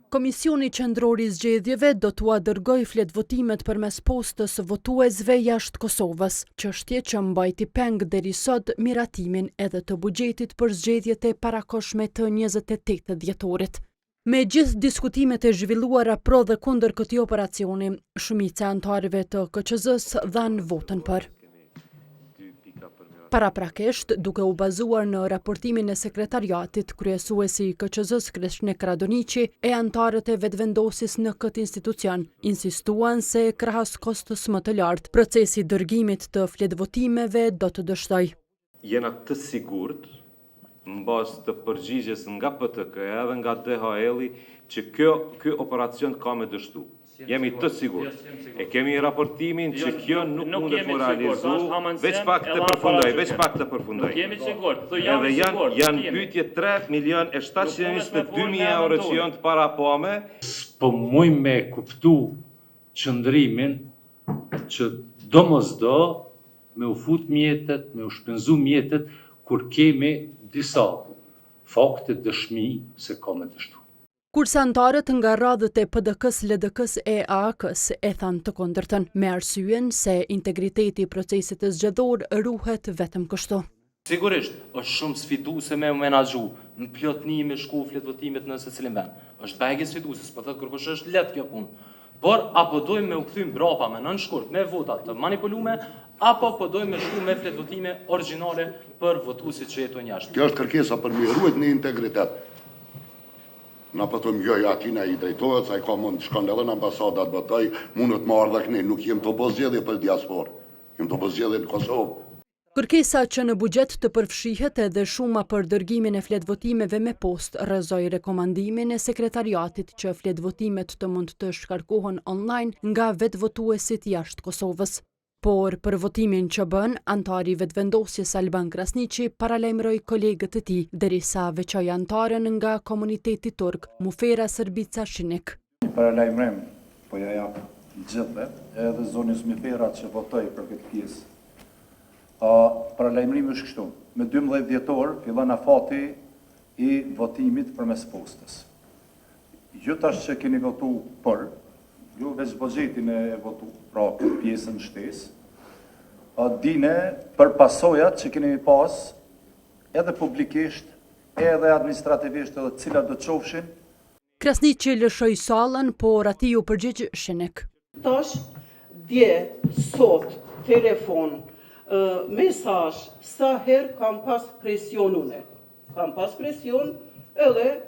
Komisioni Qendror i Zgjedhjeve do t'ua dërgoj fletvotimet përmes postës votuesve jashtë Kosovës, çështje që mbajti peng deri sot miratimin edhe të buxhetit për zgjedhjet e parakohshme të 28 dhjetorit. Me gjithë diskutimet e zhvilluara pro dhe kundër këtij operacioni, shumica e anëtarëve të KQZ-s dhanë votën për. Paraprakisht, duke u bazuar në raportimin e sekretariatit, kryesuesi i KQZ-s Kreshnek Radoniqi e anëtarët e vetvendosis në këtë institucion insistuan se krahas kostës më të lartë, procesi i dërgimit të fletvotimeve do të dështojë. Jena të sigurt, mbas të përgjigjes nga PTK-ja dhe nga DHL-i, që ky operacion ka me dështu. Jemi të sigurt. E kemi raportimin që kjo nuk mundet të realizu, veç pak të përfundoj. Edhe janë pyetje 3.722.000 euro që janë të parapame. Po muj me kuptu qëndrimin që domosdo me u fut mjetet, me u shpenzu mjetet, kur kemi disa fakte dëshmi se ka me dështu. Kurse anëtarët nga radhët e PDK-s, LDK-s e AAK-s e thanë të kundërtën, me arsyen se integriteti i procesit të zgjedhor ruhet vetëm kështu. Sigurisht, është shumë sfiduese me u menaxhu, në plotni me shku fletvotimet në secilin vend. Është bëjë sfiduese, s'po thotë kërkosh është lehtë kjo punë. Por apo dojmë me u kthy mbrapa me nën shkurt, me vota të manipulume, apo po dojmë me shku me fletvotime origjinale për votuesit që jetojnë jashtë. Kjo është kërkesa për me ruajtur në integritet. Na pëtëm joja atina i drejtohet, sa i ka mund të shkon edhe në ambasadat bëtaj, mundët më ardha këne, nuk jem të bëzgjedhje për diaspor, jem të bëzgjedhje në Kosovë. Kërkesa që në buxhet të përfshihet edhe shuma për dërgimin e fletvotimeve me post rrezoi rekomandimin e sekretariatit që fletvotimet të mund të shkarkohen online nga vetvotuesit jashtë Kosovës. Por për votimin që bën, antari vetvendosjes Alban Krasniqi paralajmëroi kolegët e tij, derisa veçoi antaren nga komuniteti turk, Mufera Sërbica Shinik. Paralajmërim po ja jap gjithëve, edhe zonës Mufera që votoi për këtë pjesë. Paralajmërimi është kështu. Me 12 dhjetor fillon afati i votimit përmes postës. Ju tash që keni votu për, ju veç buxhetin e votu, pra këtë pjesën shtesë, dine për pasojat që keni pas edhe publikisht, edhe administrativisht edhe cilat do të qofshin. Krasniqi lëshoi sallën, por ati u përgjigj Shinik. Tash, dje, sot, telefon, mesazh, sa herë kam pas presion une. Kam pas presion edhe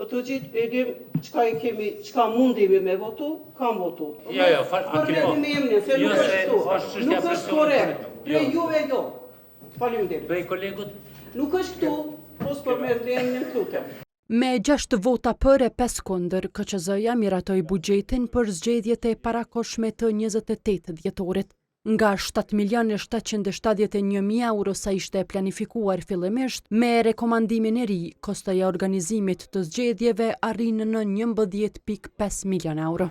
të gjithë edhim qka mundimi me votu, kam votu. Se nuk është këtu, nuk është korekt, prej juve jo. Faleminderit. Prej kolegut? Nuk është këtu, pos për me vlenë në klute. Me 6 vota për e 5 kundër, KQZ-ja miratoi buxhetin për zgjedhjet e parakohshme të 28 dhjetorit. Nga 7.771.000 euro sa ishte planifikuar fillimisht, me rekomandimin e ri, kostoja organizimit të zgjedhjeve arrin në 11.5 milion euro.